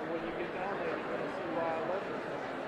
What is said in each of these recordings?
When you get down there, you're going to see why I love it.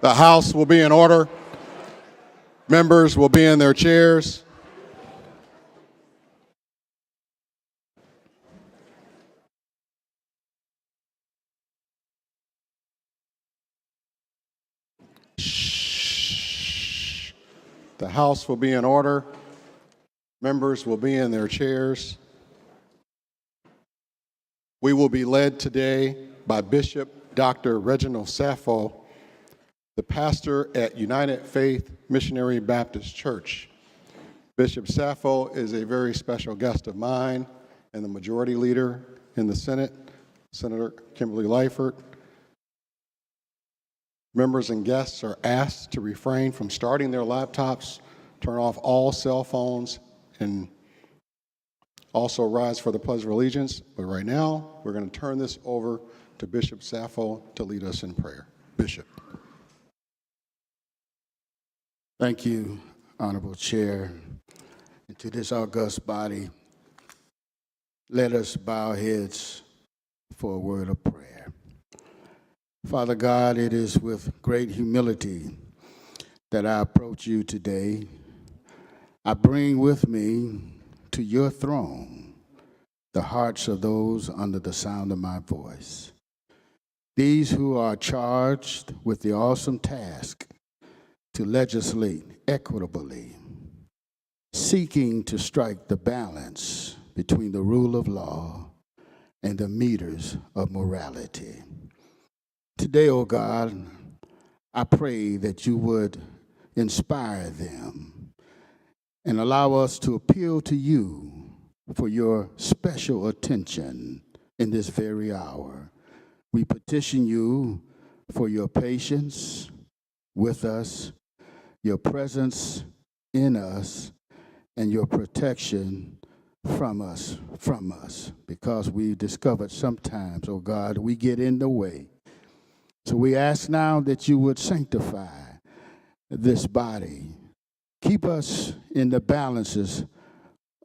The House will be in order. Members will be in their chairs. Shh. The House will be in order. Members will be in their chairs. We will be led today by Bishop Dr. Reginald Sappho, the pastor at United Faith Missionary Baptist Church. Bishop Sappho is a very special guest of mine and the majority leader in the Senate, Senator Kimberly Lyford. Members and guests are asked to refrain from starting their laptops, turn off all cell phones, and also rise for the Pledge of Allegiance. But right now, we're going to turn this over to Bishop Sappho to lead us in prayer. Bishop. Thank you, Honorable Chair. And to this august body, let us bow our heads for a word of prayer. Father God, it is with great humility that I approach you today. I bring with me to your throne the hearts of those under the sound of my voice. These who are charged with the awesome task to legislate equitably, seeking to strike the balance between the rule of law and the meters of morality. Today, O God, I pray that you would inspire them and allow us to appeal to you for your special attention in this very hour. We petition you for your patience with us, your presence in us, and your protection from us, because we discovered sometimes, oh God, we get in the way. So we ask now that you would sanctify this body. Keep us in the balances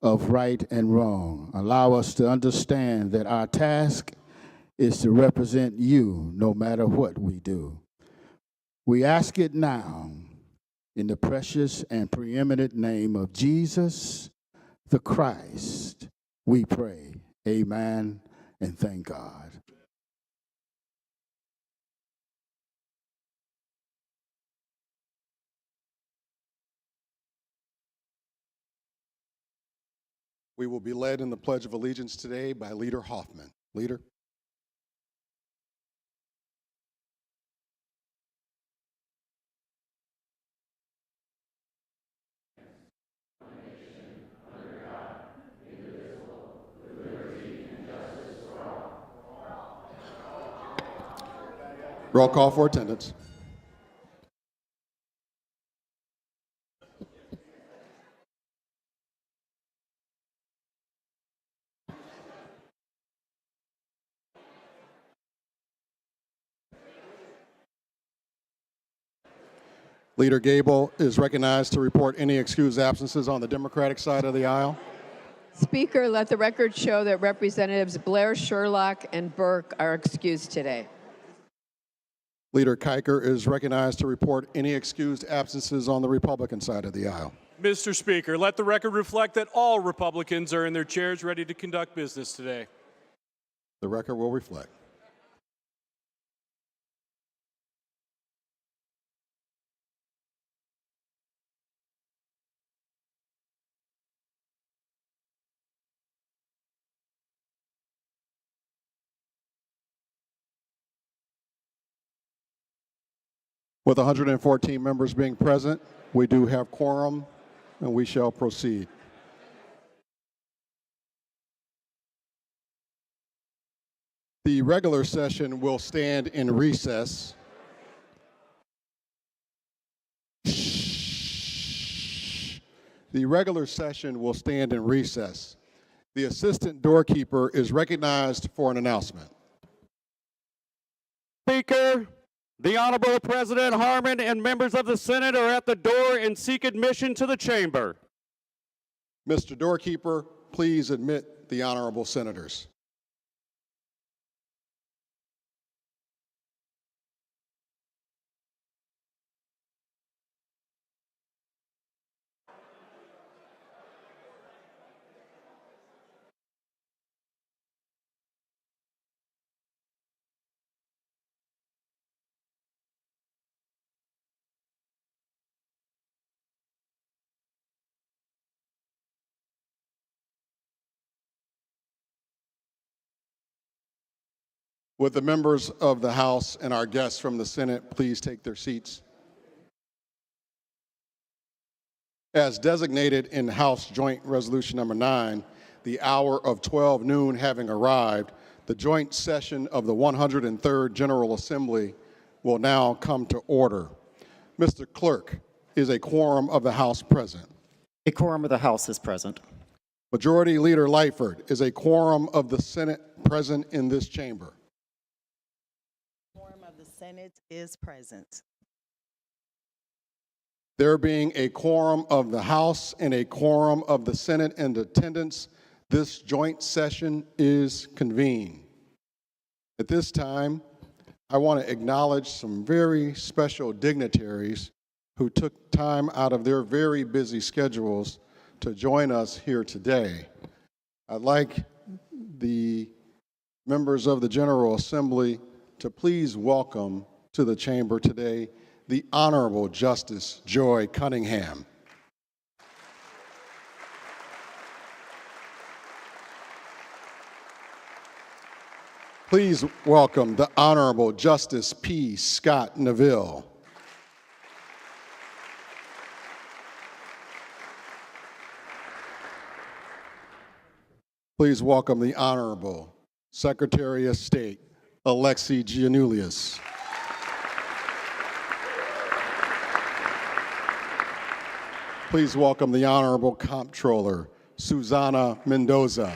of right and wrong. Allow us to understand that our task is to represent you no matter what we do. We ask it now in the precious and preeminent name of Jesus, the Christ, we pray. Amen and thank God. We will be led in the Pledge of Allegiance today by Leader Hoffman. Leader. Roll call for attendance. Leader Gable is recognized to report any excused absences on the Democratic side of the aisle. Speaker, let the record show that Representatives Blair, Sherlock, and Burke are excused today. Leader Kiker is recognized to report any excused absences on the Republican side of the aisle. Mr. Speaker, let the record reflect that all Republicans are in their chairs ready to conduct business today. The record will reflect. With 114 members being present, we do have quorum, and we shall proceed. The regular session will stand in recess. The regular session will stand in recess. The assistant doorkeeper is recognized for an announcement. Speaker, the Honorable President Harmon and members of the Senate are at the door and seek admission to the chamber. Mr. Doorkeeper, please admit the honorable senators. Would the members of the House and our guests from the Senate please take their seats? As designated in House Joint Resolution Number 9, the hour of 12 noon having arrived, the joint session of the 103rd General Assembly will now come to order. Mr. Clerk, is a quorum of the House present? A quorum of the House is present. Majority Leader Lightford, is a quorum of the Senate present in this chamber? Quorum of the Senate is present. There being a quorum of the House and a quorum of the Senate in attendance, this joint session is convened. At this time, I want to acknowledge some very special dignitaries who took time out of their very busy schedules to join us here today. I'd like the members of the General Assembly to please welcome to the chamber today the Honorable Justice Joy Cunningham. Please welcome the Honorable Justice P. Scott Neville. Please welcome the Honorable Secretary of State, Alexi Giannoulias. Please welcome the Honorable Comptroller, Susana Mendoza.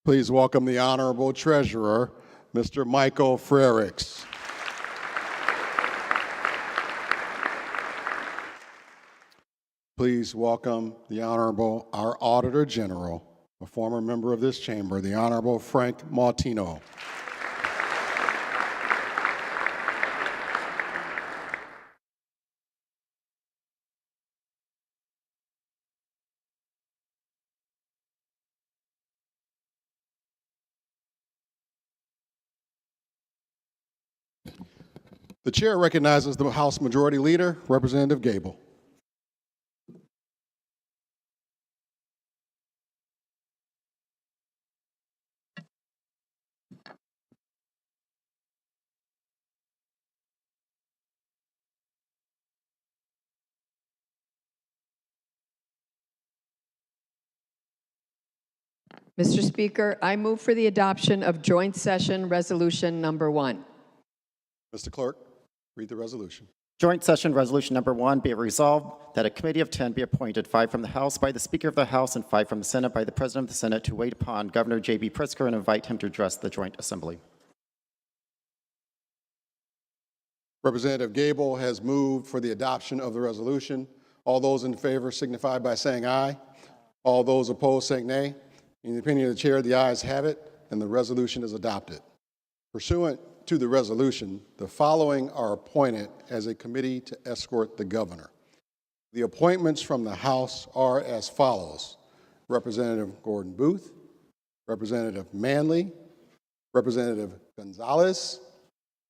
Please welcome the Honorable Treasurer, Mr. Michael Frericks. Please welcome the Honorable, our Auditor General, a former member of this chamber, the Honorable Frank Martino. The chair recognizes the House Majority Leader, Representative Gable. Mr. Speaker, I move for the adoption of Joint Session Resolution Number 1. Mr. Clerk, read the resolution. Joint Session Resolution Number 1, be it resolved that a committee of 10 be appointed, 5 from the House by the Speaker of the House and 5 from the Senate by the President of the Senate, to wait upon Governor J.B. Pritzker and invite him to address the Joint Assembly. Representative Gable has moved for the adoption of the resolution. All those in favor signify by saying aye. All those opposed saying nay. In the opinion of the chair, the ayes have it, and the resolution is adopted. Pursuant to the resolution, the following are appointed as a committee to escort the governor. The appointments from the House are as follows: Representative Gordon Booth, Representative Manley, Representative Gonzalez,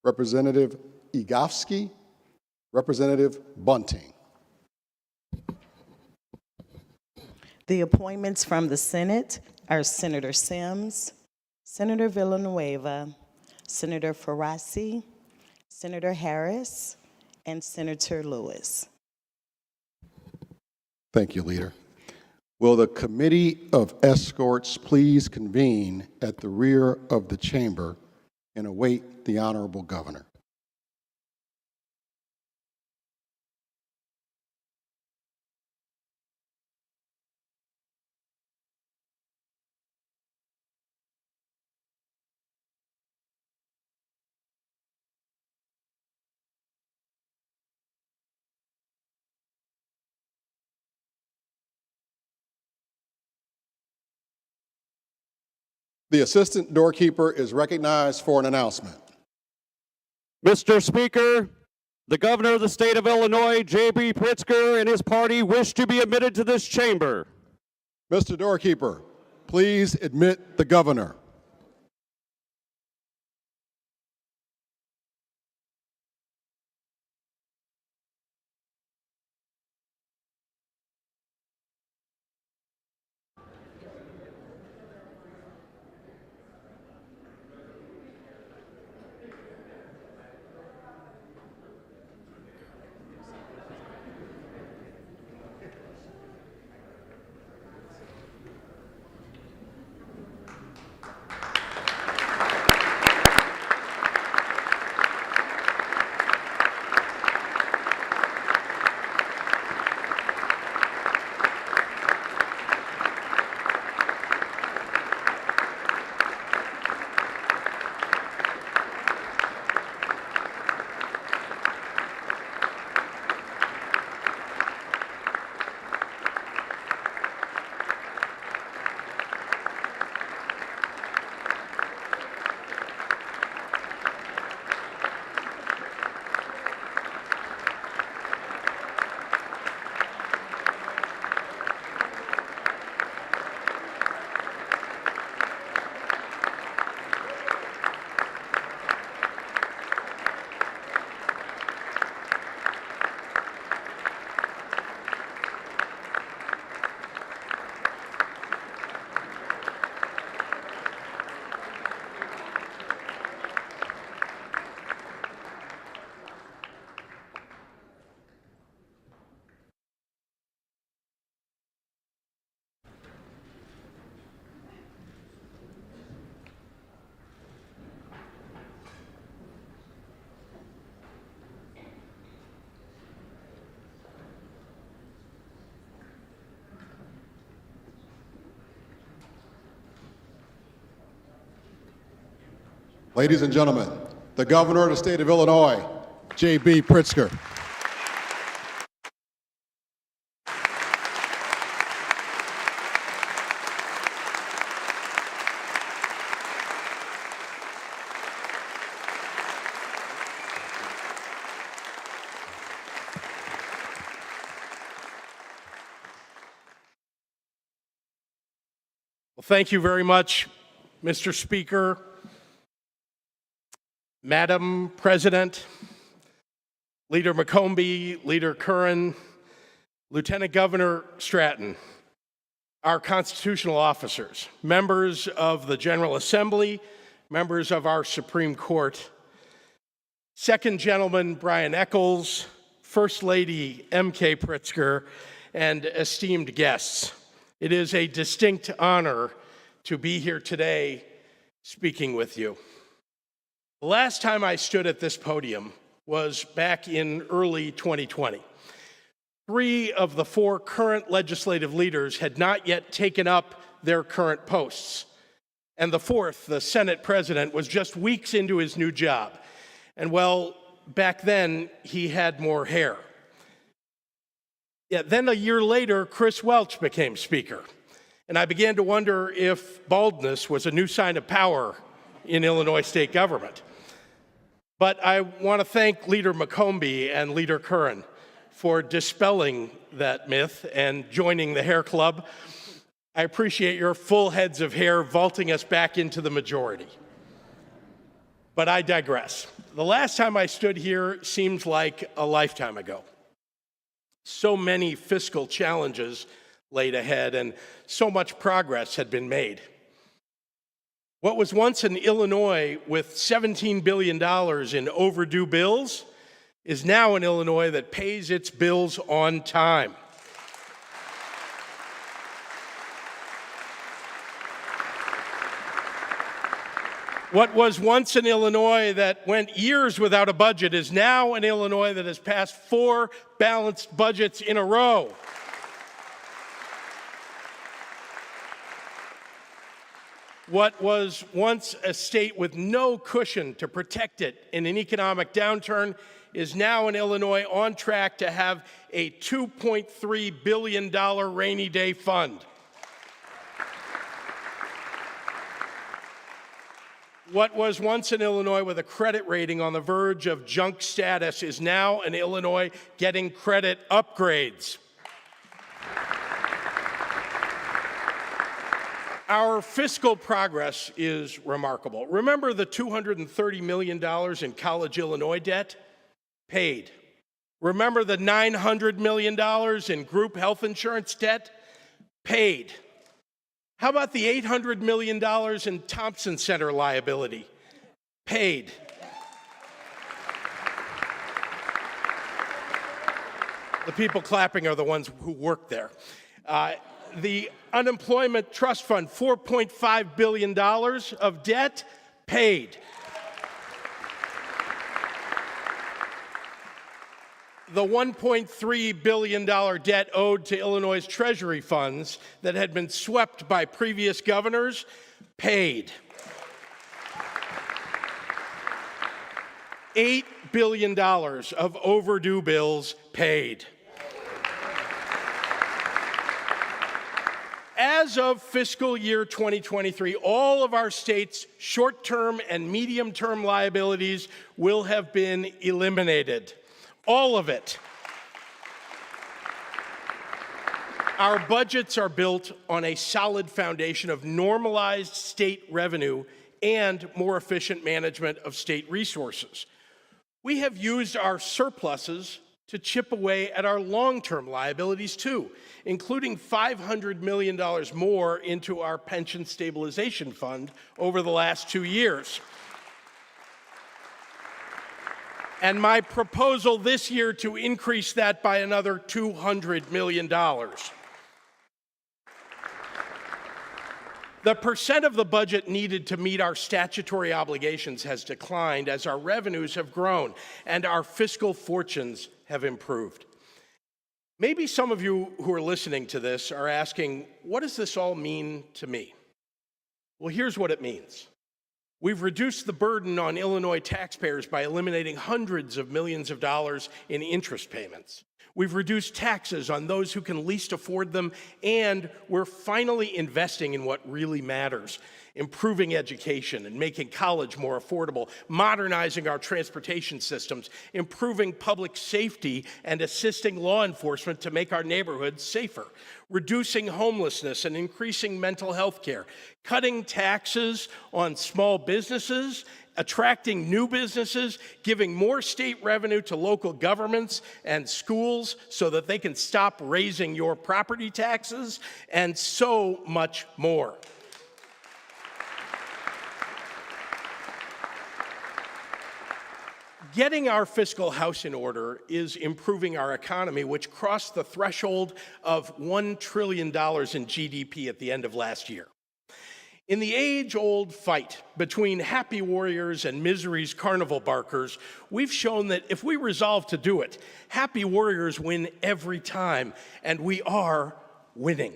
Representative Egofsky, Representative Bunting. The appointments from the Senate are Senator Sims, Senator Villanueva, Senator Ferrazzi, Senator Harris, and Senator Lewis. Thank you, Leader. Will the Committee of Escorts please convene at the rear of the chamber and await the Honorable Governor? The assistant doorkeeper is recognized for an announcement. Mr. Speaker, the Governor of the State of Illinois, J.B. Pritzker, and his party wish to be admitted to this chamber. Mr. Doorkeeper, please admit the governor. Ladies and gentlemen, the Governor of the State of Illinois, J.B. Pritzker. Well, thank you very much, Mr. Speaker, Madam President, Leader McCombie, Leader Curran, Lieutenant Governor Stratton, our constitutional officers, members of the General Assembly, members of our Supreme Court, Second Gentleman Brian Eccles, First Lady M.K. Pritzker, and esteemed guests. It is a distinct honor to be here today speaking with you. The last time I stood at this podium was back in early 2020. 3 of the 4 current legislative leaders had not yet taken up their current posts. And the 4th, the Senate president, was just weeks into his new job. And well, back then, he had more hair. Yeah, then a year later, Chris Welch became Speaker. And I began to wonder if baldness was a new sign of power in Illinois state government. But I want to thank Leader McCombie and Leader Curran for dispelling that myth and joining the hair club. I appreciate your full heads of hair vaulting us back into the majority. But I digress. The last time I stood here seems like a lifetime ago. So many fiscal challenges laid ahead, and so much progress had been made. What was once an Illinois with $17 billion in overdue bills is now an Illinois that pays its bills on time. What was once an Illinois that went years without a budget is now an Illinois that has passed 4 balanced budgets in a row. What was once a state with no cushion to protect it in an economic downturn is now an Illinois on track to have a $2.3 billion rainy day fund. What was once an Illinois with a credit rating on the verge of junk status is now an Illinois getting credit upgrades. Our fiscal progress is remarkable. Remember the $230 million in college Illinois debt? Paid. Remember the $900 million in group health insurance debt? Paid. How about the $800 million in Thompson Center liability? Paid. The people clapping are the ones who work there. The unemployment trust fund, $4.5 billion of debt, paid. The $1.3 billion debt owed to Illinois' treasury funds that had been swept by previous governors, paid. $8 billion of overdue bills paid. As of fiscal year 2023, all of our state's short-term and medium-term liabilities will have been eliminated. All of it. Our budgets are built on a solid foundation of normalized state revenue and more efficient management of state resources. We have used our surpluses to chip away at our long-term liabilities too, including $500 million more into our pension stabilization fund over the last 2 years. And my proposal this year to increase that by another $200 million. The percent of the budget needed to meet our statutory obligations has declined as our revenues have grown and our fiscal fortunes have improved. Maybe some of you who are listening to this are asking, what does this all mean to me? Well, here's what it means. We've reduced the burden on Illinois taxpayers by eliminating hundreds of millions of dollars in interest payments. We've reduced taxes on those who can least afford them, and we're finally investing in what really matters, improving education and making college more affordable, modernizing our transportation systems, improving public safety, and assisting law enforcement to make our neighborhoods safer, reducing homelessness and increasing mental health care, cutting taxes on small businesses, attracting new businesses, giving more state revenue to local governments and schools so that they can stop raising your property taxes, and so much more. Getting our fiscal house in order is improving our economy, which crossed the threshold of $1 trillion in GDP at the end of last year. In the age-old fight between happy warriors and misery's carnival barkers, we've shown that if we resolve to do it, happy warriors win every time, and we are winning.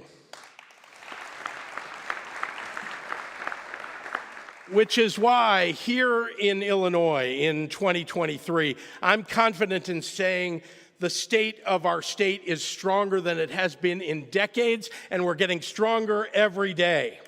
Which is why here in Illinois in 2023, I'm confident in saying the state of our state is stronger than it has been in decades, and we're getting stronger every day.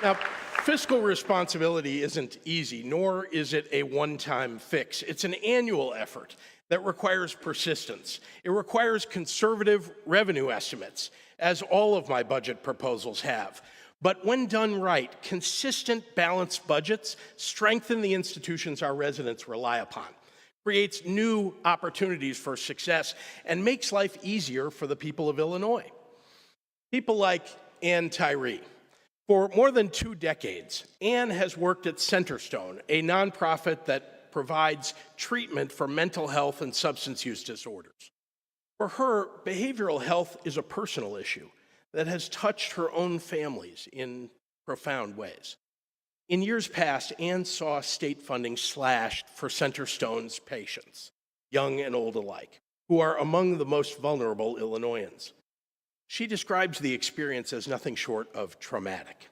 Now, fiscal responsibility isn't easy, nor is it a one-time fix. It's an annual effort that requires persistence. It requires conservative revenue estimates, as all of my budget proposals have. But when done right, consistent, balanced budgets strengthen the institutions our residents rely upon, creates new opportunities for success, and makes life easier for the people of Illinois. People like Ann Tyree. For more than 2 decades, Ann has worked at Centerstone, a nonprofit that provides treatment for mental health and substance use disorders. For her, behavioral health is a personal issue that has touched her own families in profound ways. In years past, Ann saw state funding slashed for Centerstone's patients, young and old alike, who are among the most vulnerable Illinoisans. She describes the experience as nothing short of traumatic.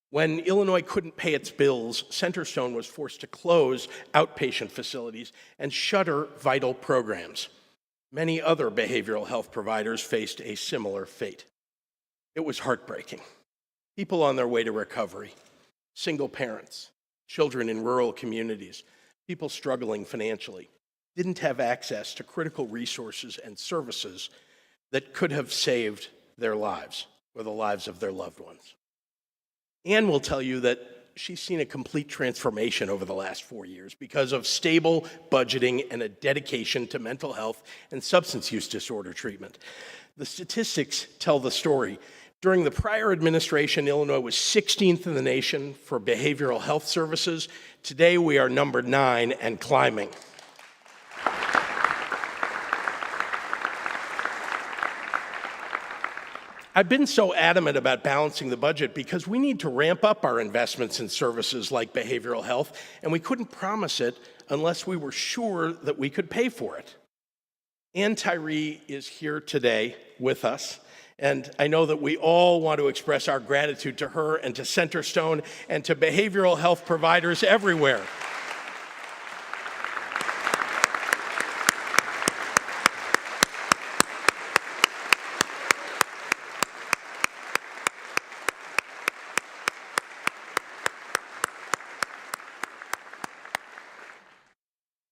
When Illinois couldn't pay its bills, Centerstone was forced to close outpatient facilities and shutter vital programs. Many other behavioral health providers faced a similar fate. It was heartbreaking. People on their way to recovery, single parents, children in rural communities, people struggling financially, didn't have access to critical resources and services that could have saved their lives or the lives of their loved ones. Ann will tell you that she's seen a complete transformation over the last 4 years because of stable budgeting and a dedication to mental health and substance use disorder treatment. The statistics tell the story. During the prior administration, Illinois was 16th in the nation for behavioral health services. Today, we are number 9 and climbing. I've been so adamant about balancing the budget because we need to ramp up our investments in services like behavioral health, and we couldn't promise it unless we were sure that we could pay for it. Ann Tyree is here today with us, and I know that we all want to express our gratitude to her and to Centerstone and to behavioral health providers everywhere.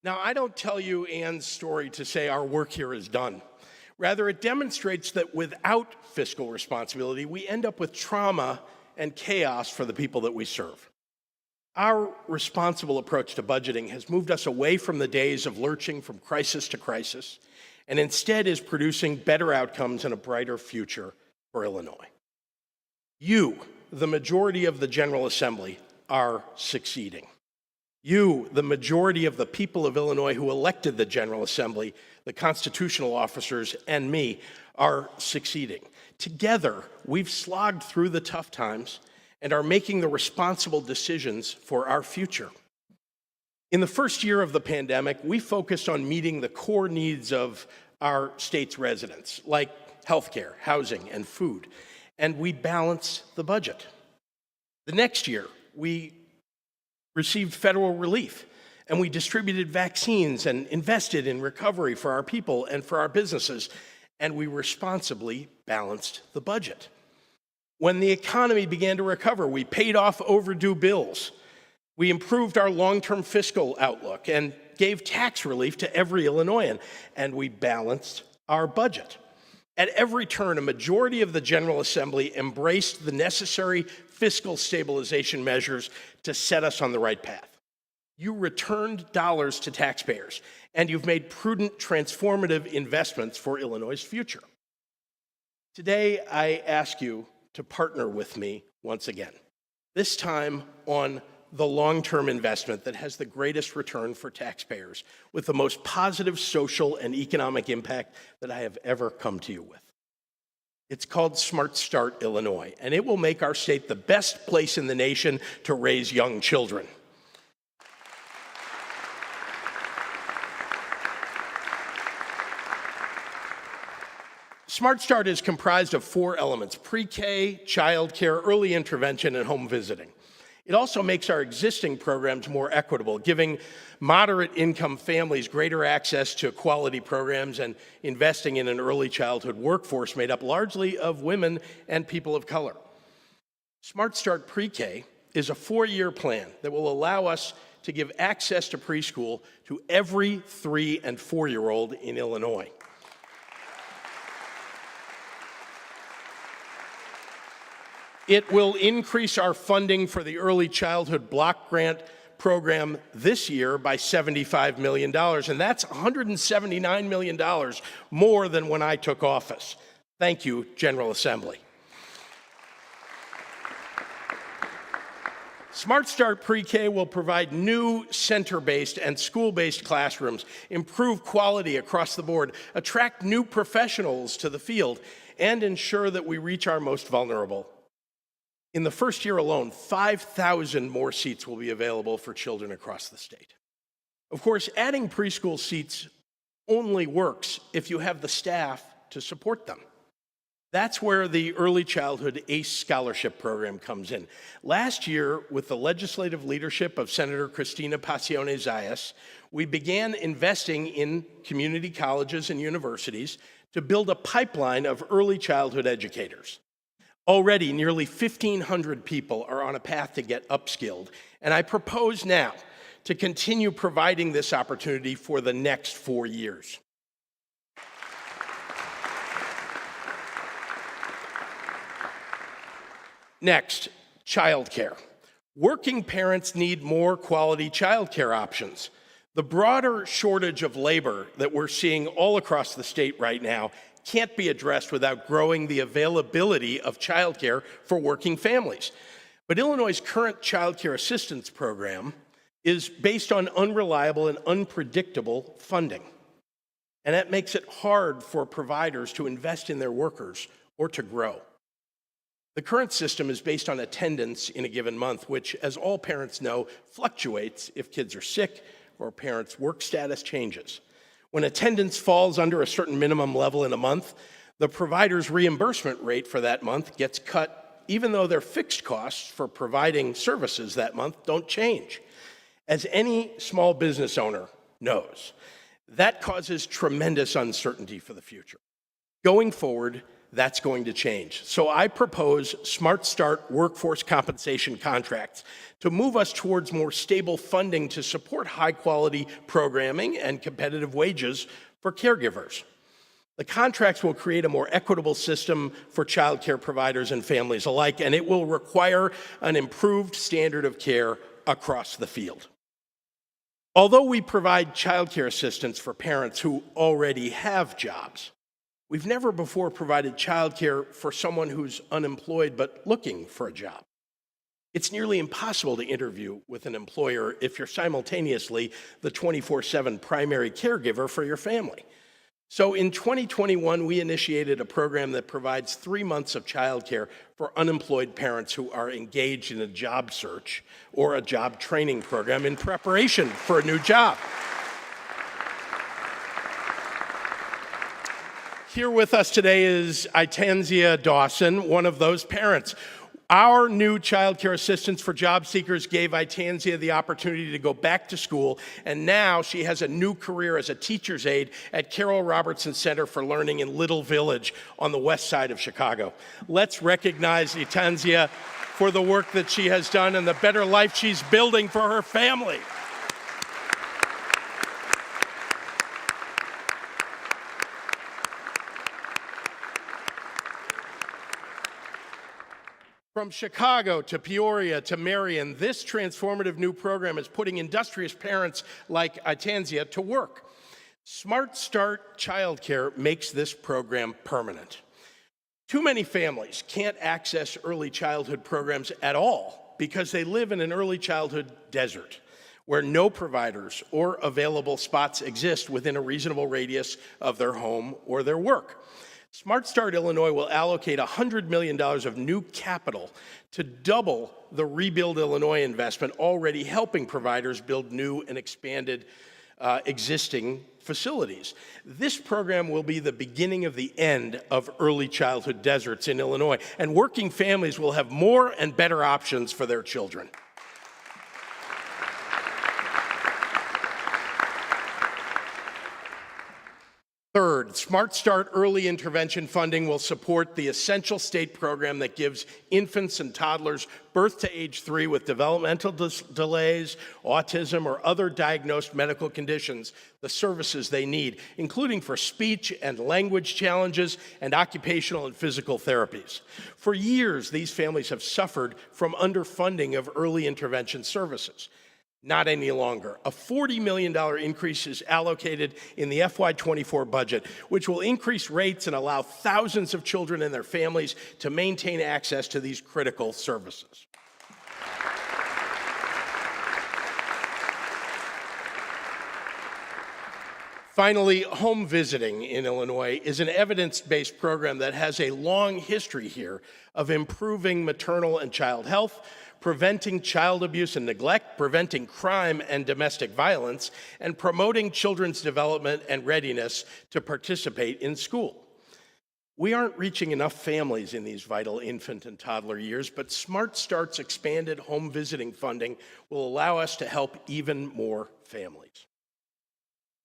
Now, I don't tell you Ann's story to say our work here is done. Rather, it demonstrates that without fiscal responsibility, we end up with trauma and chaos for the people that we serve. Our responsible approach to budgeting has moved us away from the days of lurching from crisis to crisis, and instead is producing better outcomes and a brighter future for Illinois. You, the majority of the General Assembly, are succeeding. You, the majority of the people of Illinois who elected the General Assembly, the constitutional officers, and me, are succeeding. Together, we've slogged through the tough times, and are making the responsible decisions for our future. In the first year of the pandemic, we focused on meeting the core needs of our state's residents, like healthcare, housing, and food, and we balanced the budget. The next year, we received federal relief, and we distributed vaccines and invested in recovery for our people and for our businesses, and we responsibly balanced the budget. When the economy began to recover, we paid off overdue bills. We improved our long-term fiscal outlook and gave tax relief to every Illinoisan, and we balanced our budget. At every turn, a majority of the General Assembly embraced the necessary fiscal stabilization measures to set us on the right path. You returned dollars to taxpayers, and you've made prudent, transformative investments for Illinois' future. Today, I ask you to partner with me once again, this time on the long-term investment that has the greatest return for taxpayers with the most positive social and economic impact that I have ever come to you with. It's called Smart Start Illinois, and it will make our state the best place in the nation to raise young children. Smart Start is comprised of 4 elements: pre-K, childcare, early intervention, and home visiting. It also makes our existing programs more equitable, giving moderate-income families greater access to quality programs and investing in an early childhood workforce made up largely of women and people of color. Smart Start Pre-K is a 4-year plan that will allow us to give access to preschool to every 3- and 4-year-old in Illinois. It will increase our funding for the Early Childhood Block Grant program this year by $75 million, and that's $179 million more than when I took office. Thank you, General Assembly. Smart Start Pre-K will provide new center-based and school-based classrooms, improve quality across the board, attract new professionals to the field, and ensure that we reach our most vulnerable. In the first year alone, 5,000 more seats will be available for children across the state. Of course, adding preschool seats only works if you have the staff to support them. That's where the Early Childhood ACE Scholarship Program comes in. Last year, with the legislative leadership of Senator Cristina Pacione-Zayas, we began investing in community colleges and universities to build a pipeline of early childhood educators. Already, nearly 1,500 people are on a path to get upskilled, and I propose now to continue providing this opportunity for the next 4 years. Next, childcare. Working parents need more quality childcare options. The broader shortage of labor that we're seeing all across the state right now can't be addressed without growing the availability of childcare for working families. But Illinois' current childcare assistance program is based on unreliable and unpredictable funding. And that makes it hard for providers to invest in their workers or to grow. The current system is based on attendance in a given month, which, as all parents know, fluctuates if kids are sick or parents' work status changes. When attendance falls under a certain minimum level in a month, the provider's reimbursement rate for that month gets cut, even though their fixed costs for providing services that month don't change. As any small business owner knows, that causes tremendous uncertainty for the future. Going forward, that's going to change. So I propose Smart Start workforce compensation contracts to move us towards more stable funding to support high-quality programming and competitive wages for caregivers. The contracts will create a more equitable system for childcare providers and families alike, and it will require an improved standard of care across the field. Although we provide childcare assistance for parents who already have jobs, we've never before provided childcare for someone who's unemployed but looking for a job. It's nearly impossible to interview with an employer if you're simultaneously the 24/7 primary caregiver for your family. So in 2021, we initiated a program that provides 3 months of childcare for unemployed parents who are engaged in a job search or a job training program in preparation for a new job. Here with us today is Itanzia Dawson, one of those parents. Our new child care assistance for job seekers gave Itanzia the opportunity to go back to school, and now she has a new career as a teacher's aide at Carol Robertson Center for Learning in Little Village on the west side of Chicago. Let's recognize Itanzia for the work that she has done and the better life she's building for her family. From Chicago to Peoria to Marion, this transformative new program is putting industrious parents like Itanzia to work. Smart Start Childcare makes this program permanent. Too many families can't access early childhood programs at all because they live in an early childhood desert where no providers or available spots exist within a reasonable radius of their home or their work. Smart Start Illinois will allocate $100 million of new capital to double the Rebuild Illinois investment, already helping providers build new and expanded existing facilities. This program will be the beginning of the end of early childhood deserts in Illinois, and working families will have more and better options for their children. Third, Smart Start Early Intervention funding will support the essential state program that gives infants and toddlers birth to age 3 with developmental delays, autism, or other diagnosed medical conditions the services they need, including for speech and language challenges and occupational and physical therapies. For years, these families have suffered from underfunding of early intervention services. Not any longer. A $40 million increase is allocated in the FY24 budget, which will increase rates and allow thousands of children and their families to maintain access to these critical services. Finally, home visiting in Illinois is an evidence-based program that has a long history here of improving maternal and child health, preventing child abuse and neglect, preventing crime and domestic violence, and promoting children's development and readiness to participate in school. We aren't reaching enough families in these vital infant and toddler years, but Smart Start's expanded home visiting funding will allow us to help even more families.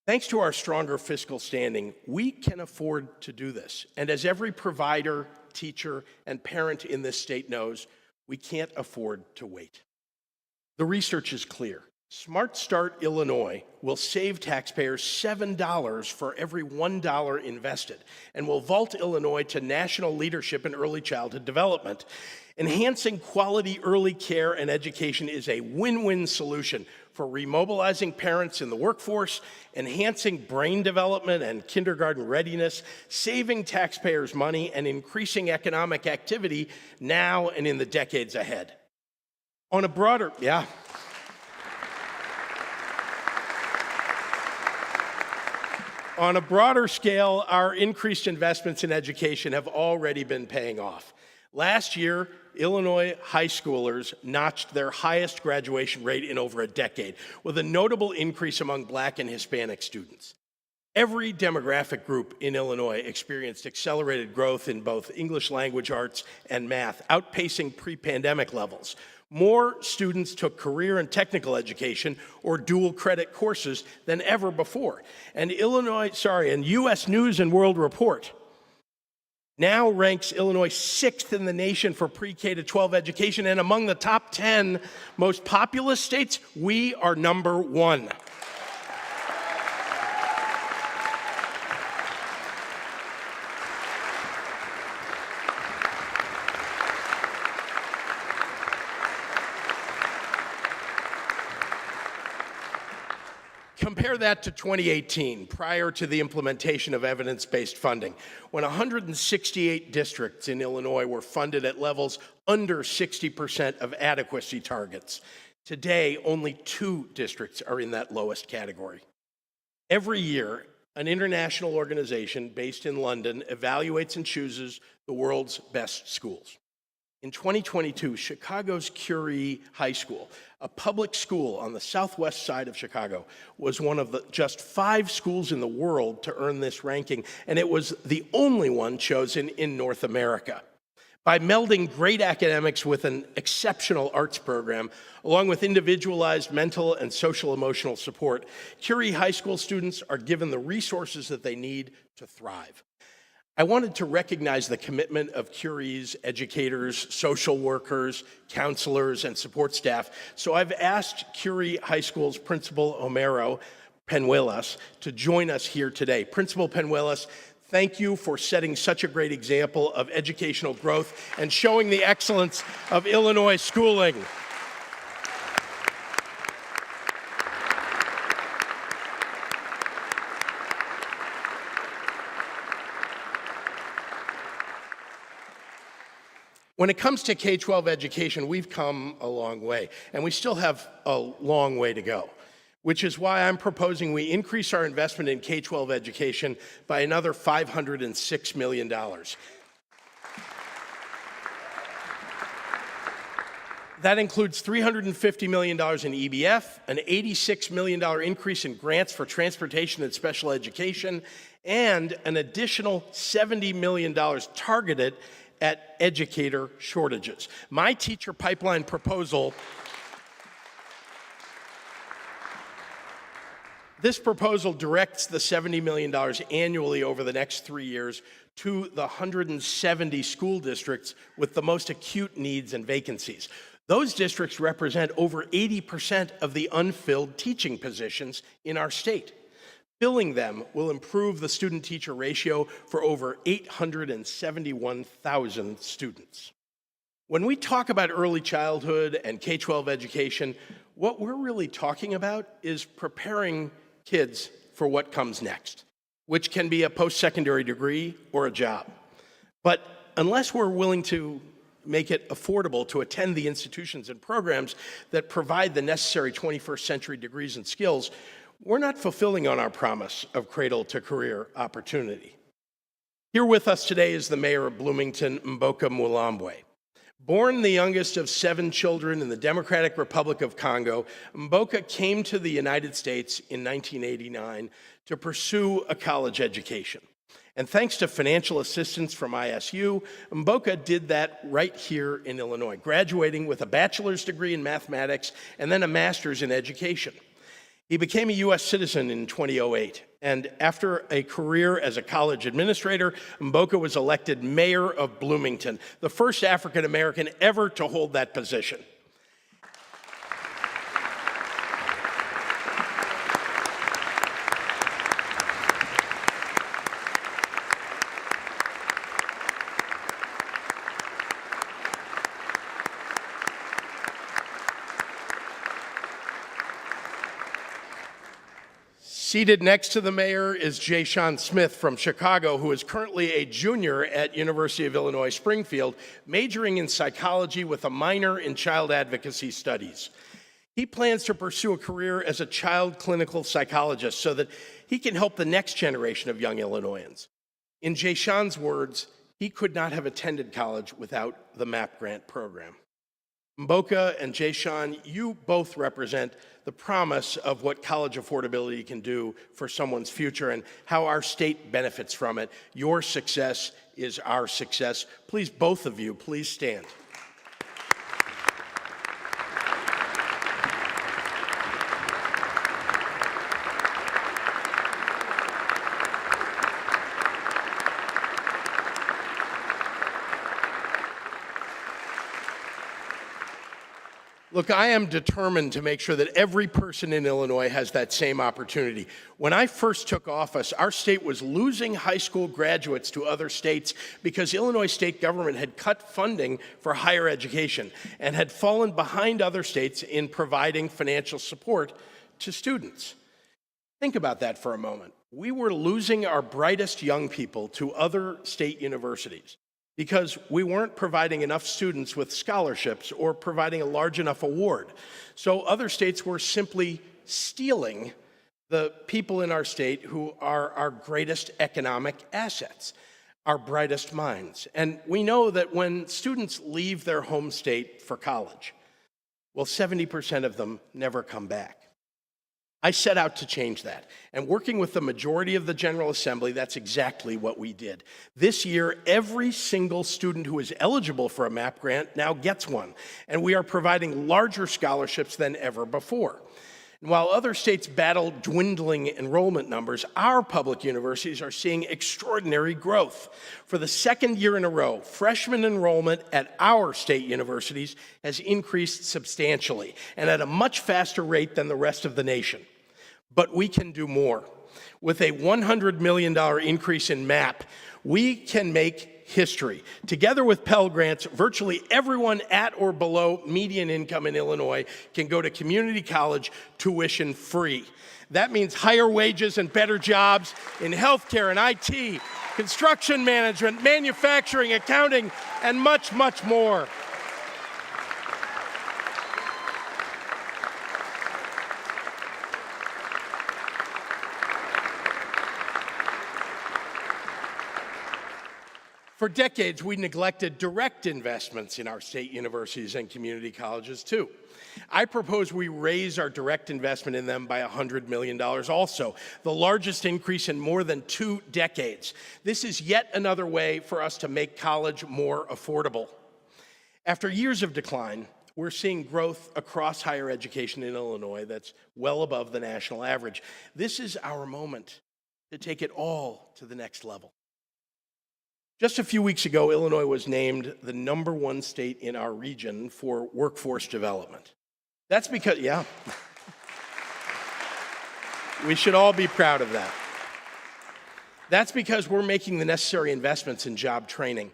Thanks to our stronger fiscal standing, we can afford to do this. And as every provider, teacher, and parent in this state knows, we can't afford to wait. The research is clear. Smart Start Illinois will save taxpayers $7 for every $1 invested and will vault Illinois to national leadership in early childhood development. Enhancing quality early care and education is a win-win solution for remobilizing parents in the workforce, enhancing brain development and kindergarten readiness, saving taxpayers money, and increasing economic activity now and in the decades ahead. On a broader scale, our increased investments in education have already been paying off. Last year, Illinois high schoolers notched their highest graduation rate in over a decade, with a notable increase among Black and Hispanic students. Every demographic group in Illinois experienced accelerated growth in both English language arts and math, outpacing pre-pandemic levels. More students took career and technical education or dual credit courses than ever before. And U.S. News and World Report now ranks Illinois 6th in the nation for pre-K to 12 education, and among the top 10 most populous states, we are number 1. Compare that to 2018, prior to the implementation of evidence-based funding, when 168 districts in Illinois were funded at levels under 60% of adequacy targets. Today, only 2 districts are in that lowest category. Every year, an international organization based in London, evaluates and chooses the world's best schools. In 2022, Chicago's Curie High School, a public school on the southwest side of Chicago, was one of the just 5 schools in the world to earn this ranking, and it was the only one chosen in North America. By melding great academics with an exceptional arts program, along with individualized mental and social emotional support, Curie High School students are given the resources that they need to thrive. I wanted to recognize the commitment of Curie's educators, social workers, counselors, and support staff. So I've asked Curie High School's Principal Homero Penuelas to join us here today. Principal Penuelas, thank you for setting such a great example of educational growth and showing the excellence of Illinois schooling. When it comes to K-12 education, we've come a long way, and we still have a long way to go, which is why I'm proposing we increase our investment in K-12 education by another $506 million. That includes $350 million in EBF, an $86 million increase in grants for transportation and special education, and an additional $70 million targeted at educator shortages. My teacher pipeline proposal, this proposal directs the $70 million annually over the next 3 years to the 170 school districts with the most acute needs and vacancies. Those districts represent over 80% of the unfilled teaching positions in our state. Filling them will improve the student-teacher ratio for over 871,000 students. When we talk about early childhood and K-12 education, what we're really talking about is preparing kids for what comes next, which can be a post-secondary degree or a job. But unless we're willing to make it affordable to attend the institutions and programs that provide the necessary 21st century degrees and skills, we're not fulfilling on our promise of cradle-to-career opportunity. Here with us today is the mayor of Bloomington, Mboka Mulambwe. Born the youngest of 7 children in the Democratic Republic of Congo, Mboka came to the United States in 1989 to pursue a college education. And thanks to financial assistance from ISU, Mboka did that right here in Illinois, graduating with a bachelor's degree in mathematics and then a master's in education. He became a U.S. citizen in 2008, and after a career as a college administrator, Mboka was elected mayor of Bloomington, the first African American ever to hold that position. Seated next to the mayor is Jay Sean Smith from Chicago, who is currently a junior at University of Illinois Springfield, majoring in psychology with a minor in child advocacy studies. He plans to pursue a career as a child clinical psychologist so that he can help the next generation of young Illinoisans. In Jay Sean's words, he could not have attended college without the MAP grant program. Mboka and Jay Sean, you both represent the promise of what college affordability can do for someone's future and how our state benefits from it. Your success is our success. Please, both of you, please stand. Look, I am determined to make sure that every person in Illinois has that same opportunity. When I first took office, our state was losing high school graduates to other states because Illinois state government had cut funding for higher education and had fallen behind other states in providing financial support to students. Think about that for a moment. We were losing our brightest young people to other state universities because we weren't providing enough students with scholarships or providing a large enough award. So other states were simply stealing the people in our state who are our greatest economic assets, our brightest minds. And we know that when students leave their home state for college, well, 70% of them never come back. I set out to change that. And working with the majority of the General Assembly, that's exactly what we did. This year, every single student who is eligible for a MAP grant now gets one. And we are providing larger scholarships than ever before. And while other states battle dwindling enrollment numbers, our public universities are seeing extraordinary growth. For the second year in a row, freshman enrollment at our state universities has increased substantially and at a much faster rate than the rest of the nation. But we can do more. With a $100 million increase in MAP, we can make history. Together with Pell Grants, virtually everyone at or below median income in Illinois can go to community college tuition free. That means higher wages and better jobs in healthcare and IT, construction management, manufacturing, accounting, and much, much more. For decades, we neglected direct investments in our state universities and community colleges, too. I propose we raise our direct investment in them by $100 million also, the largest increase in more than 2 decades. This is yet another way for us to make college more affordable. After years of decline, we're seeing growth across higher education in Illinois that's well above the national average. This is our moment to take it all to the next level. Just a few weeks ago, Illinois was named the #1 state in our region for workforce development. That's because, yeah, we should all be proud of that. That's because we're making the necessary investments in job training.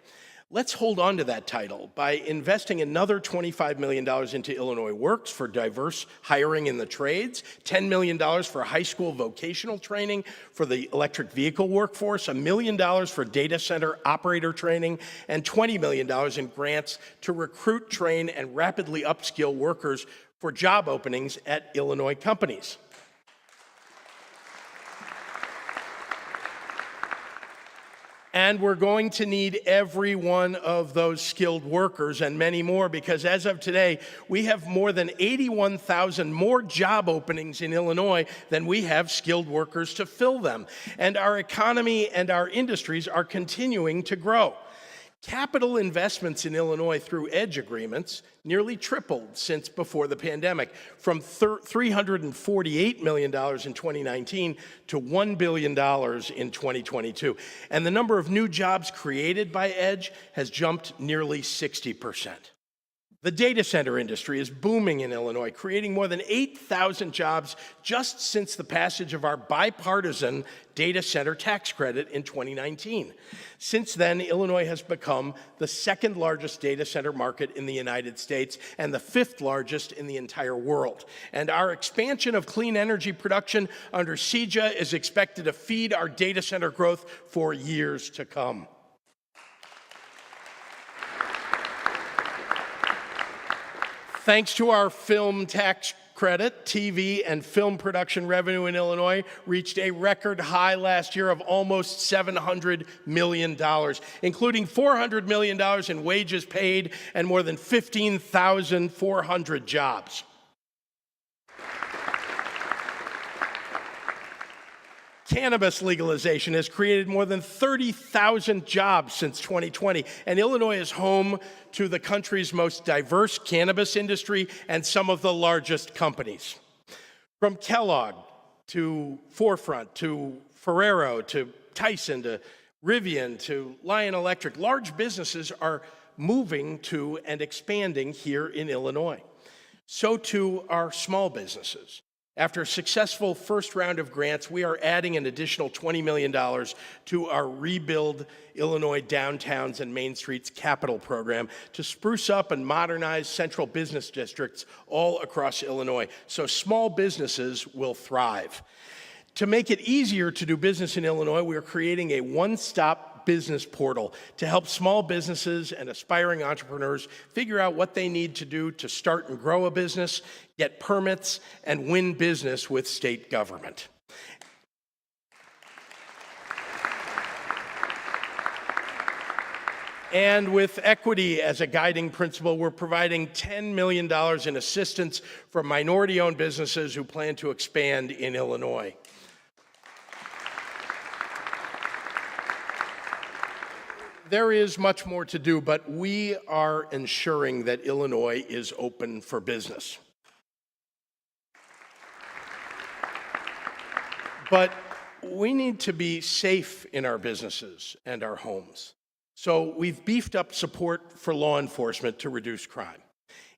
Let's hold on to that title by investing another $25 million into Illinois Works for diverse hiring in the trades, $10 million for high school vocational training for the electric vehicle workforce, $1 million for data center operator training, and $20 million in grants to recruit, train, and rapidly upskill workers for job openings at Illinois companies. And we're going to need every one of those skilled workers and many more, because as of today, we have more than 81,000 more job openings in Illinois than we have skilled workers to fill them. And our economy and our industries are continuing to grow. Capital investments in Illinois through EDGE agreements nearly tripled since before the pandemic, from $348 million in 2019 to $1 billion in 2022. And the number of new jobs created by EDGE has jumped nearly 60%. The data center industry is booming in Illinois, creating more than 8,000 jobs just since the passage of our bipartisan data center tax credit in 2019. Since then, Illinois has become the 2nd largest data center market in the United States and the 5th largest in the entire world. And our expansion of clean energy production under CEJA is expected to feed our data center growth for years to come. Thanks to our film tax credit, TV and film production revenue in Illinois reached a record high last year of almost $700 million, including $400 million in wages paid and more than 15,400 jobs. Cannabis legalization has created more than 30,000 jobs since 2020, and Illinois is home to the country's most diverse cannabis industry and some of the largest companies. From Kellogg to Forefront to Ferrero to Tyson to Rivian to Lion Electric, large businesses are moving to and expanding here in Illinois. So too are small businesses. After a successful first round of grants, we are adding an additional $20 million to our Rebuild Illinois Downtowns and Main Streets Capital program to spruce up and modernize central business districts all across Illinois so small businesses will thrive. To make it easier to do business in Illinois, we are creating a one-stop business portal to help small businesses and aspiring entrepreneurs figure out what they need to do to start and grow a business, get permits, and win business with state government. And with equity as a guiding principle, we're providing $10 million in assistance for minority-owned businesses who plan to expand in Illinois. There is much more to do, but we are ensuring that Illinois is open for business. But we need to be safe in our businesses and our homes. So we've beefed up support for law enforcement to reduce crime.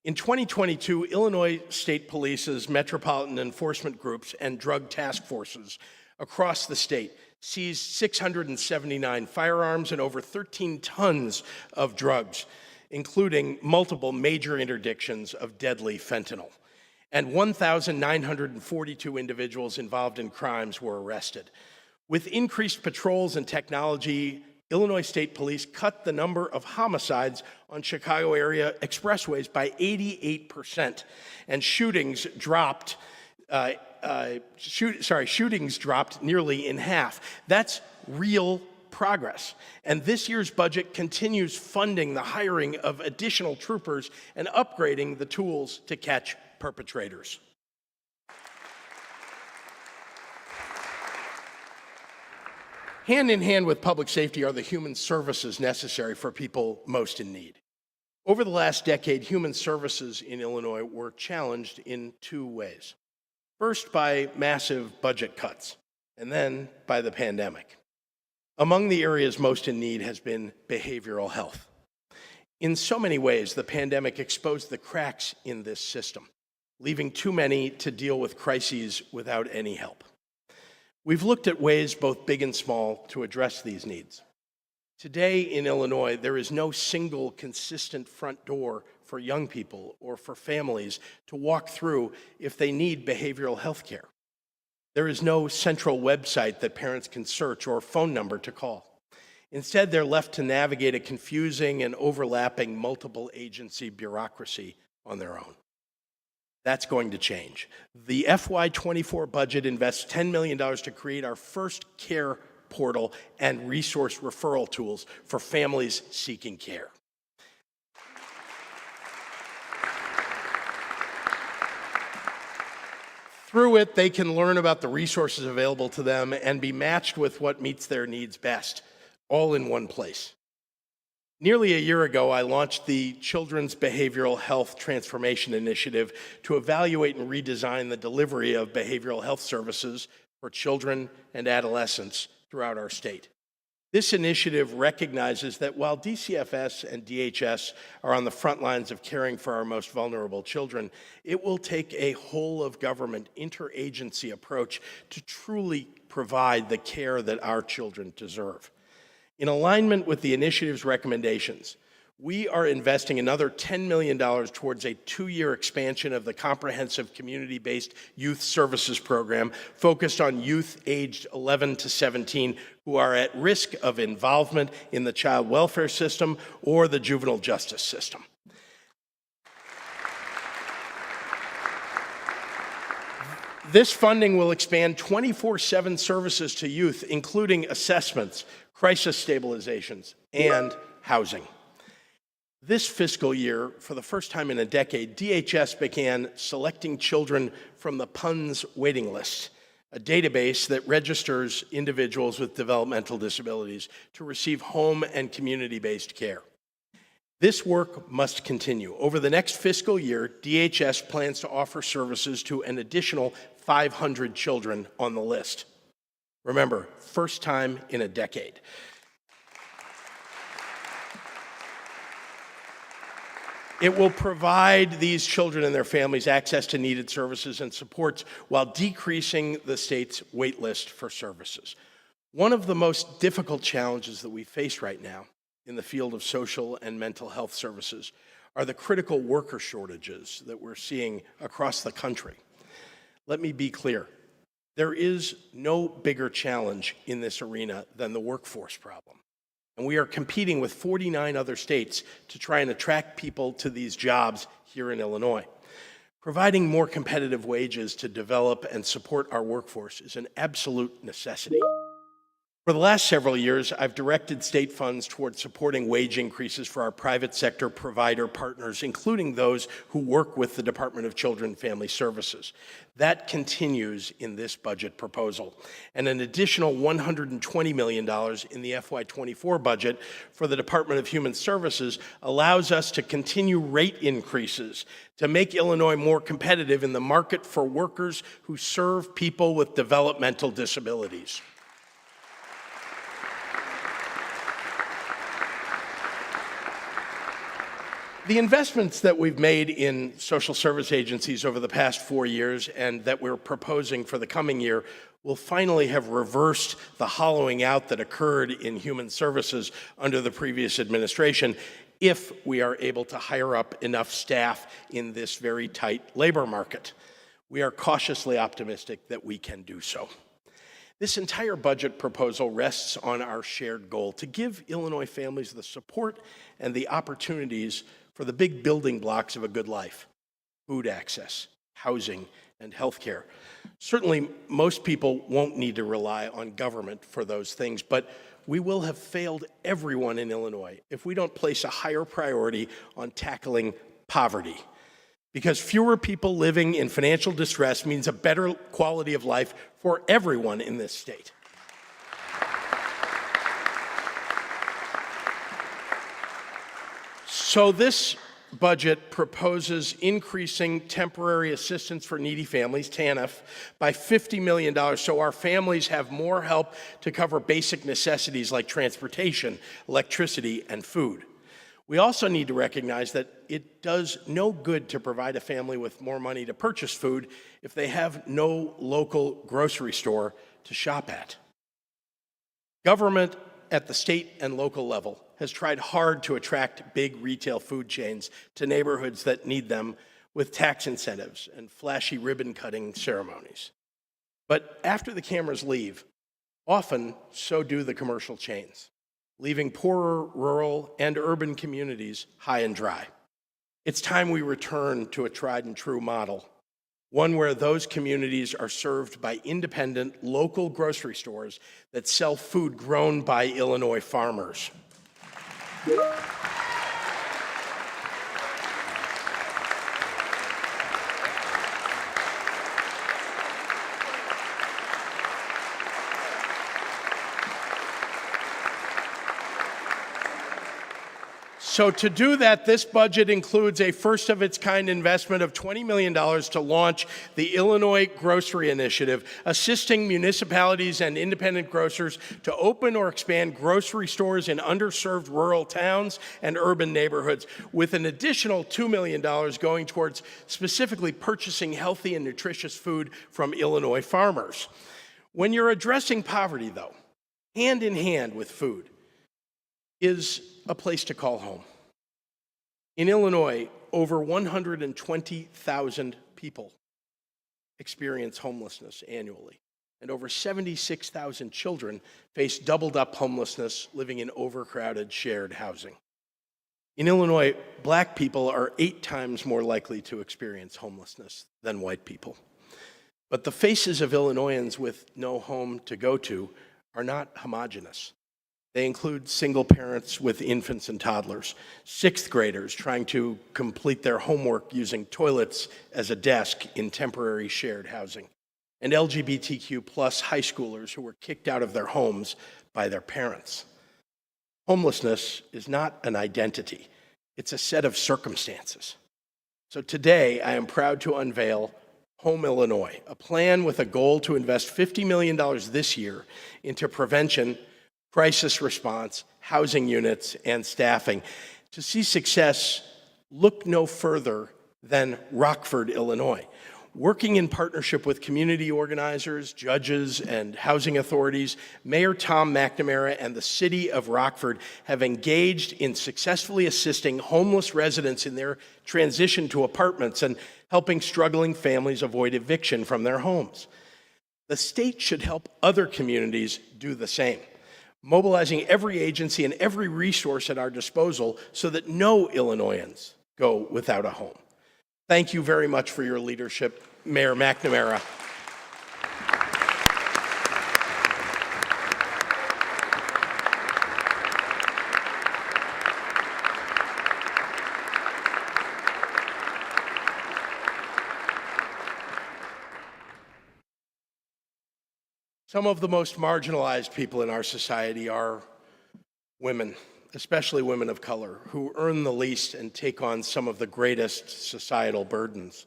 In 2022, Illinois State Police's metropolitan enforcement groups and drug task forces across the state seized 679 firearms and over 13 tons of drugs, including multiple major interdictions of deadly fentanyl. And 1,942 individuals involved in crimes were arrested. With increased patrols and technology, Illinois State Police cut the number of homicides on Chicago area expressways by 88%, and shootings dropped nearly in half. That's real progress. And this year's budget continues funding the hiring of additional troopers and upgrading the tools to catch perpetrators. Hand in hand with public safety are the human services necessary for people most in need. Over the last decade, human services in Illinois were challenged in two ways. First, by massive budget cuts, and then by the pandemic. Among the areas most in need has been behavioral health. In so many ways, the pandemic exposed the cracks in this system, leaving too many to deal with crises without any help. We've looked at ways, both big and small, to address these needs. Today in Illinois, there is no single consistent front door for young people or for families to walk through if they need behavioral health care. There is no central website that parents can search or phone number to call. Instead, they're left to navigate a confusing and overlapping multiple agency bureaucracy on their own. That's going to change. The FY24 budget invests $10 million to create our first care portal and resource referral tools for families seeking care. Through it, they can learn about the resources available to them and be matched with what meets their needs best, all in one place. Nearly a year ago, I launched the Children's Behavioral Health Transformation Initiative to evaluate and redesign the delivery of behavioral health services for children and adolescents throughout our state. This initiative recognizes that while DCFS and DHS are on the front lines of caring for our most vulnerable children, it will take a whole-of-government, interagency approach to truly provide the care that our children deserve. In alignment with the initiative's recommendations, we are investing another $10 million towards a 2-year expansion of the comprehensive community-based youth services program focused on youth aged 11 to 17 who are at risk of involvement in the child welfare system or the juvenile justice system. This funding will expand 24/7 services to youth, including assessments, crisis stabilizations, and housing. This fiscal year, for the first time in a decade, DHS began selecting children from the PUNS waiting list, a database that registers individuals with developmental disabilities to receive home and community-based care. This work must continue. Over the next fiscal year, DHS plans to offer services to an additional 500 children on the list. Remember, first time in a decade. It will provide these children and their families access to needed services and supports while decreasing the state's wait list for services. One of the most difficult challenges that we face right now in the field of social and mental health services are the critical worker shortages that we're seeing across the country. Let me be clear. There is no bigger challenge in this arena than the workforce problem. And we are competing with 49 other states to try and attract people to these jobs here in Illinois. Providing more competitive wages to develop and support our workforce is an absolute necessity. For the last several years, I've directed state funds towards supporting wage increases for our private sector provider partners, including those who work with the Department of Children and Family Services. That continues in this budget proposal. And an additional $120 million in the FY24 budget for the Department of Human Services allows us to continue rate increases to make Illinois more competitive in the market for workers who serve people with developmental disabilities. The investments that we've made in social service agencies over the past 4 years and that we're proposing for the coming year will finally have reversed the hollowing out that occurred in human services under the previous administration if we are able to hire up enough staff in this very tight labor market. We are cautiously optimistic that we can do so. This entire budget proposal rests on our shared goal to give Illinois families the support and the opportunities for the big building blocks of a good life: food access, housing, and health care. Certainly, most people won't need to rely on government for those things, but we will have failed everyone in Illinois if we don't place a higher priority on tackling poverty. Because fewer people living in financial distress means a better quality of life for everyone in this state. So this budget proposes increasing temporary assistance for needy families, TANF, by $50 million so our families have more help to cover basic necessities like transportation, electricity, and food. We also need to recognize that it does no good to provide a family with more money to purchase food if they have no local grocery store to shop at. Government at the state and local level has tried hard to attract big retail food chains to neighborhoods that need them with tax incentives and flashy ribbon-cutting ceremonies. But after the cameras leave, often so do the commercial chains, leaving poorer rural and urban communities high and dry. It's time we return to a tried and true model, one where those communities are served by independent local grocery stores that sell food grown by Illinois farmers. So to do that, this budget includes a first-of-its-kind investment of $20 million to launch the Illinois Grocery Initiative, assisting municipalities and independent grocers to open or expand grocery stores in underserved rural towns and urban neighborhoods, with an additional $2 million going towards specifically purchasing healthy and nutritious food from Illinois farmers. When you're addressing poverty, though, hand in hand with food is a place to call home. In Illinois, over 120,000 people experience homelessness annually, and over 76,000 children face doubled-up homelessness living in overcrowded shared housing. In Illinois, Black people are 8 times more likely to experience homelessness than white people. But the faces of Illinoisans with no home to go to are not homogeneous. They include single parents with infants and toddlers, 6th graders trying to complete their homework using toilets as a desk in temporary shared housing, and LGBTQ plus high schoolers who were kicked out of their homes by their parents. Homelessness is not an identity, it's a set of circumstances. So today, I am proud to unveil Home Illinois, a plan with a goal to invest $50 million this year into prevention, crisis response, housing units, and staffing. To see success, look no further than Rockford, Illinois. Working in partnership with community organizers, judges, and housing authorities, Mayor Tom McNamara and the city of Rockford have engaged in successfully assisting homeless residents in their transition to apartments and helping struggling families avoid eviction from their homes. The state should help other communities do the same, mobilizing every agency and every resource at our disposal so that no Illinoisans go without a home. Thank you very much for your leadership, Mayor McNamara. Some of the most marginalized people in our society are women, especially women of color, who earn the least and take on some of the greatest societal burdens.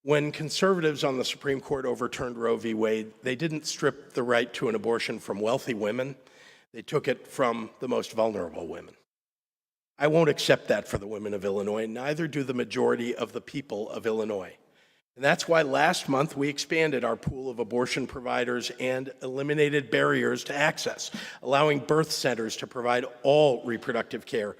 When conservatives on the Supreme Court overturned Roe v. Wade, they didn't strip the right to an abortion from wealthy women. They took it from the most vulnerable women. I won't accept that for the women of Illinois, neither do the majority of the people of Illinois. And that's why last month we expanded our pool of abortion providers and eliminated barriers to access, allowing birth centers to provide all reproductive care,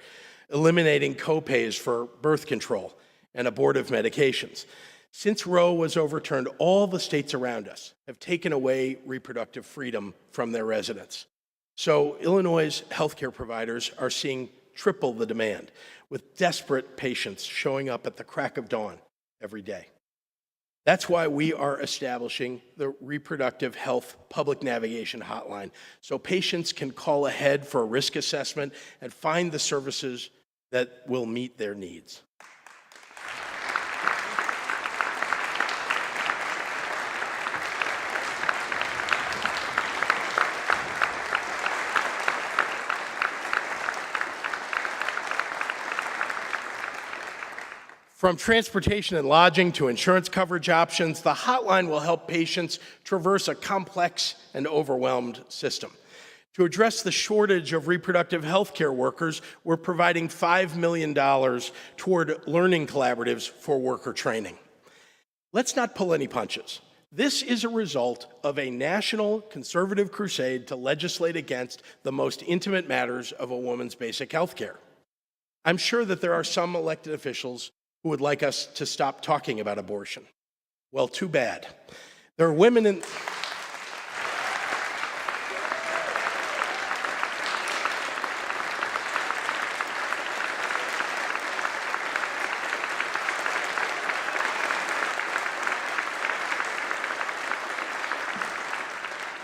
eliminating copays for birth control and abortive medications. Since Roe was overturned, all the states around us have taken away reproductive freedom from their residents. So Illinois' healthcare providers are seeing triple the demand, with desperate patients showing up at the crack of dawn every day. That's why we are establishing the Reproductive Health Public Navigation Hotline, so patients can call ahead for a risk assessment and find the services that will meet their needs. From transportation and lodging to insurance coverage options, the hotline will help patients traverse a complex and overwhelmed system. To address the shortage of reproductive health care workers, we're providing $5 million toward learning collaboratives for worker training. Let's not pull any punches. This is a result of a national conservative crusade to legislate against the most intimate matters of a woman's basic health care. I'm sure that there are some elected officials who would like us to stop talking about abortion. Well, too bad. There are women in...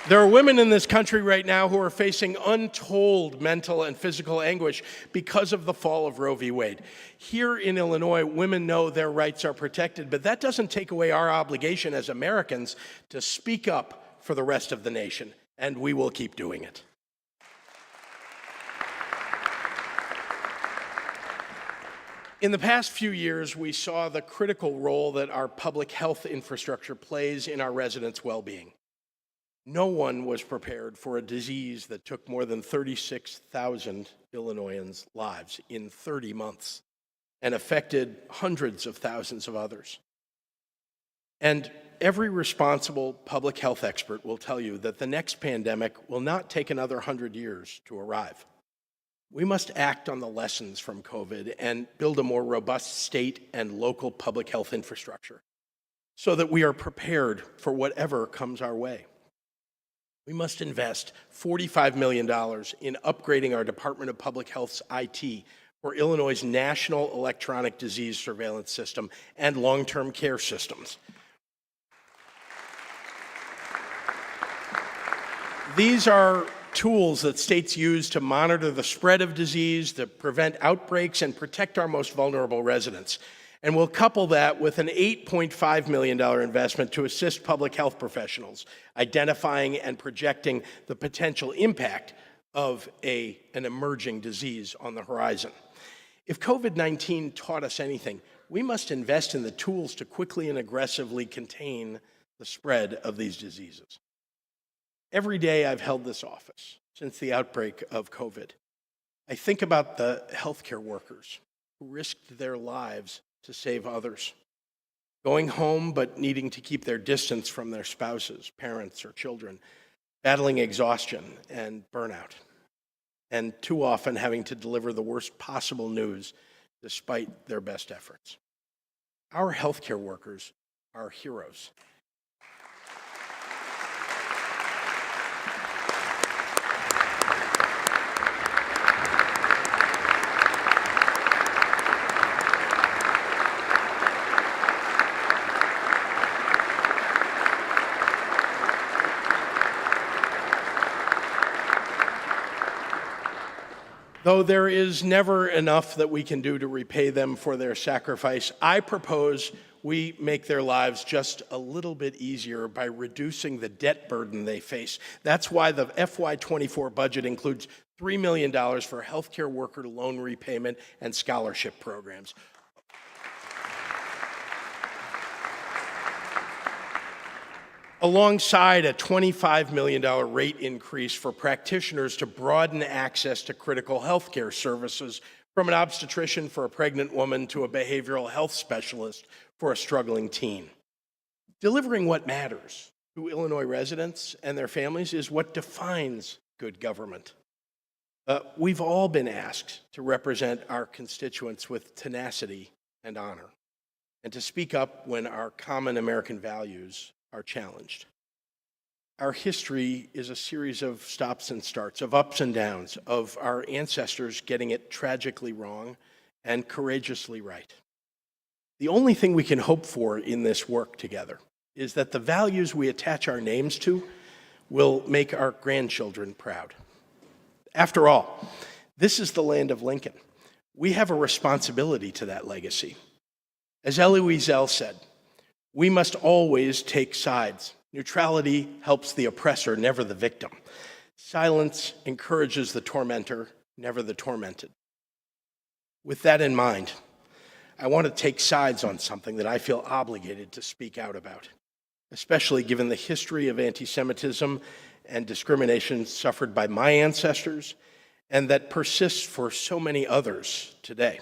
There are women in this country right now who are facing untold mental and physical anguish because of the fall of Roe v. Wade. Here in Illinois, women know their rights are protected, but that doesn't take away our obligation as Americans to speak up for the rest of the nation, and we will keep doing it. In the past few years, we saw the critical role that our public health infrastructure plays in our residents' well-being. No one was prepared for a disease that took more than 36,000 Illinoisans' lives in 30 months and affected hundreds of thousands of others. And every responsible public health expert will tell you that the next pandemic will not take another 100 years to arrive. We must act on the lessons from COVID and build a more robust state and local public health infrastructure so that we are prepared for whatever comes our way. We must invest $45 million in upgrading our Department of Public Health's IT for Illinois' National Electronic Disease Surveillance System and long-term care systems. These are tools that states use to monitor the spread of disease, to prevent outbreaks, and protect our most vulnerable residents. And we'll couple that with an $8.5 million investment to assist public health professionals, identifying and projecting the potential impact of an emerging disease on the horizon. If COVID-19 taught us anything, we must invest in the tools to quickly and aggressively contain the spread of these diseases. Every day I've held this office since the outbreak of COVID, I think about the healthcare workers who risked their lives to save others, going home but needing to keep their distance from their spouses, parents, or children, battling exhaustion and burnout, and too often having to deliver the worst possible news despite their best efforts. Our healthcare workers are heroes. Though there is never enough that we can do to repay them for their sacrifice, I propose we make their lives just a little bit easier by reducing the debt burden they face. That's why the FY24 budget includes $3 million for healthcare worker loan repayment and scholarship programs. Alongside a $25 million rate increase for practitioners to broaden access to critical healthcare services, from an obstetrician for a pregnant woman to a behavioral health specialist for a struggling teen. Delivering what matters to Illinois residents and their families is what defines good government. We've all been asked to represent our constituents with tenacity and honor, and to speak up when our common American values are challenged. Our history is a series of stops and starts, of ups and downs, of our ancestors getting it tragically wrong and courageously right. The only thing we can hope for in this work together is that the values we attach our names to will make our grandchildren proud. After all, this is the land of Lincoln. We have a responsibility to that legacy. As Elie Wiesel said, we must always take sides. Neutrality helps the oppressor, never the victim. Silence encourages the tormentor, never the tormented. With that in mind, I want to take sides on something that I feel obligated to speak out about, especially given the history of anti-Semitism and discrimination suffered by my ancestors and that persists for so many others today.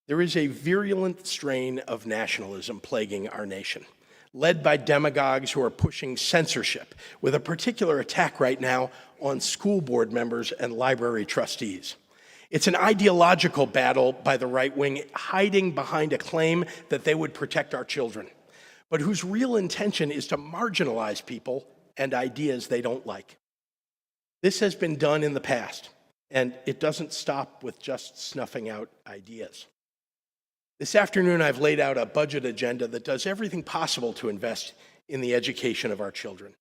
There is a virulent strain of nationalism plaguing our nation, led by demagogues who are pushing censorship, with a particular attack right now on school board members and library trustees. It's an ideological battle by the right wing, hiding behind a claim that they would protect our children, but whose real intention is to marginalize people and ideas they don't like. This has been done in the past, and it doesn't stop with just snuffing out ideas. This afternoon, I've laid out a budget agenda that does everything possible to invest in the education of our children.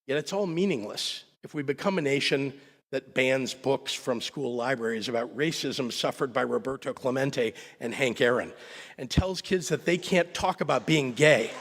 Yet it's all meaningless if we become a nation that bans books from school libraries about racism suffered by Roberto Clemente and Hank Aaron, and tells kids that they can't talk about being gay.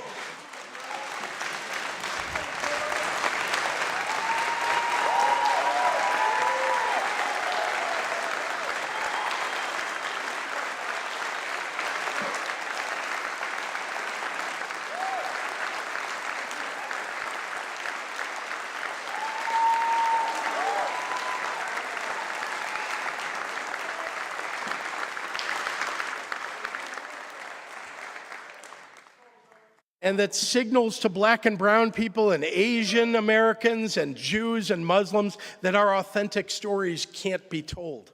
And that signals to Black and brown people and Asian Americans and Jews and Muslims that our authentic stories can't be told.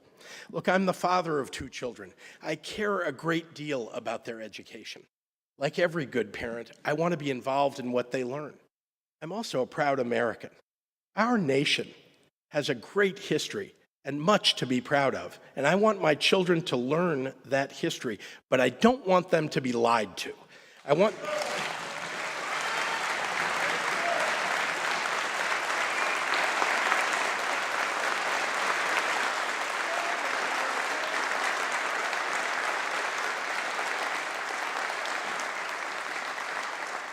Look, I'm the father of 2 children. I care a great deal about their education. Like every good parent, I want to be involved in what they learn. I'm also a proud American. Our nation has a great history and much to be proud of, and I want my children to learn that history, but I don't want them to be lied to.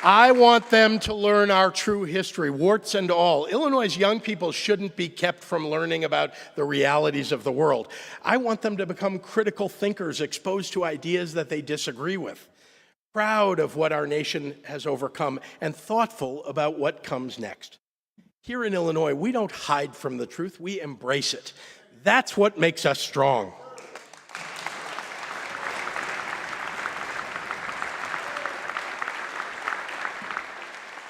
I want them to learn our true history, warts and all. Illinois' young people shouldn't be kept from learning about the realities of the world. I want them to become critical thinkers, exposed to ideas that they disagree with, proud of what our nation has overcome, and thoughtful about what comes next. Here in Illinois, we don't hide from the truth, we embrace it. That's what makes us strong.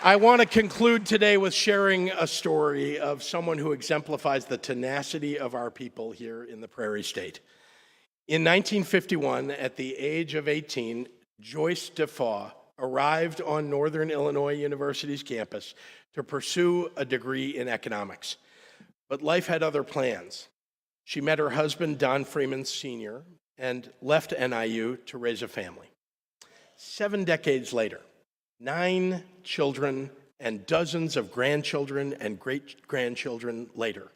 I want to conclude today with sharing a story of someone who exemplifies the tenacity of our people here in the Prairie State. In 1951, at the age of 18, Joyce DeFaw arrived on Northern Illinois University's campus to pursue a degree in economics. But life had other plans. She met her husband, Don Freeman Sr., and left NIU to raise a family. 7 decades later, 9 children and dozens of grandchildren and great-grandchildren later,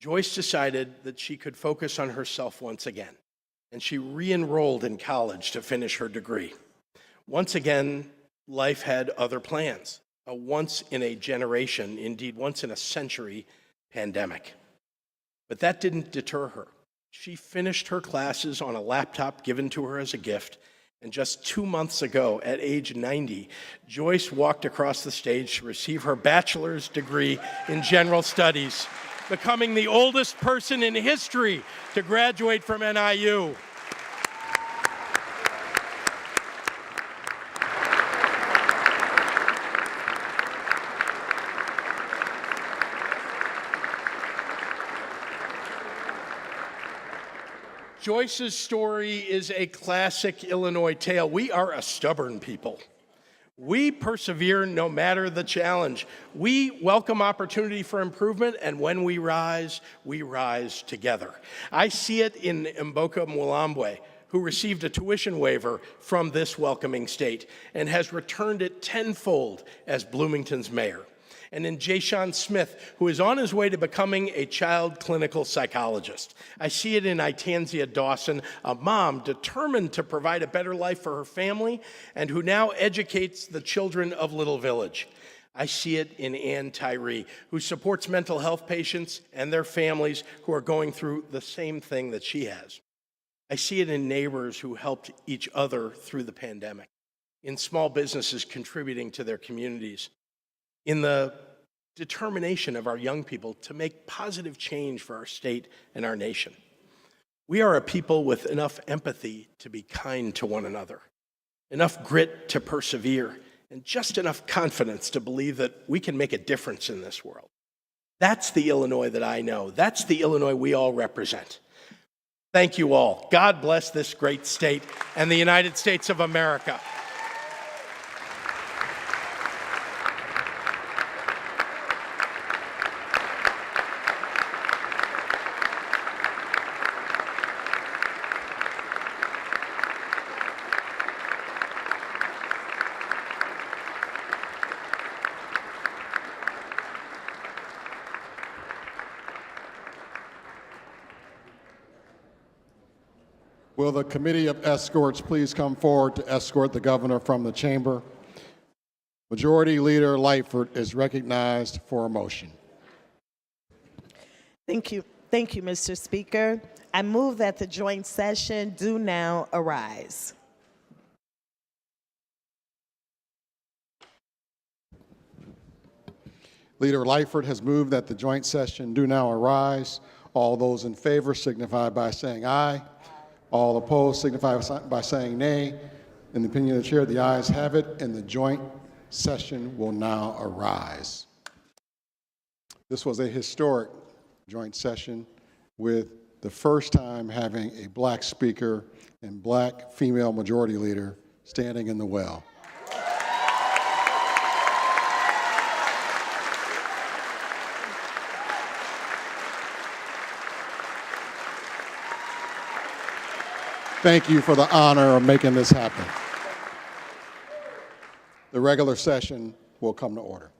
Joyce decided that she could focus on herself once again, and she re-enrolled in college to finish her degree. Once again, life had other plans. A once in a generation, indeed once in a century pandemic. But that didn't deter her. She finished her classes on a laptop given to her as a gift, and just 2 months ago, at age 90, Joyce walked across the stage to receive her bachelor's degree in general studies, becoming the oldest person in history to graduate from NIU. Joyce's story is a classic Illinois tale. We are a stubborn people. We persevere no matter the challenge. We welcome opportunity for improvement, and when we rise together. I see it in Mboka Mwilambwe, who received a tuition waiver from this welcoming state and has returned it tenfold as Bloomington's mayor. And in Jayshawn Smith, who is on his way to becoming a child clinical psychologist. I see it in Itanzia Dawson, a mom determined to provide a better life for her family and who now educates the children of Little Village. I see it in Ann Tyree, who supports mental health patients and their families who are going through the same thing that she has. I see it in neighbors who helped each other through the pandemic, in small businesses contributing to their communities, in the determination of our young people to make positive change for our state and our nation. We are a people with enough empathy to be kind to one another, enough grit to persevere, and just enough confidence to believe that we can make a difference in this world. That's the Illinois that I know. That's the Illinois we all represent. Thank you all. God bless this great state and the United States of America. Will the Committee of Escorts please come forward to escort the governor from the chamber? Majority Leader Lightfoot is recognized for a motion. Thank you, Mr. Speaker. I move that the joint session do now arise. Leader Lightfoot has moved that the joint session do now arise. All those in favor signify by saying aye. All opposed signify by saying nay. In the opinion of the chair, the ayes have it, and the joint session will now arise. This was a historic joint session with the first time having a black speaker and black female majority leader standing in the well. Thank you for the honor of making this happen. The regular session will come to order.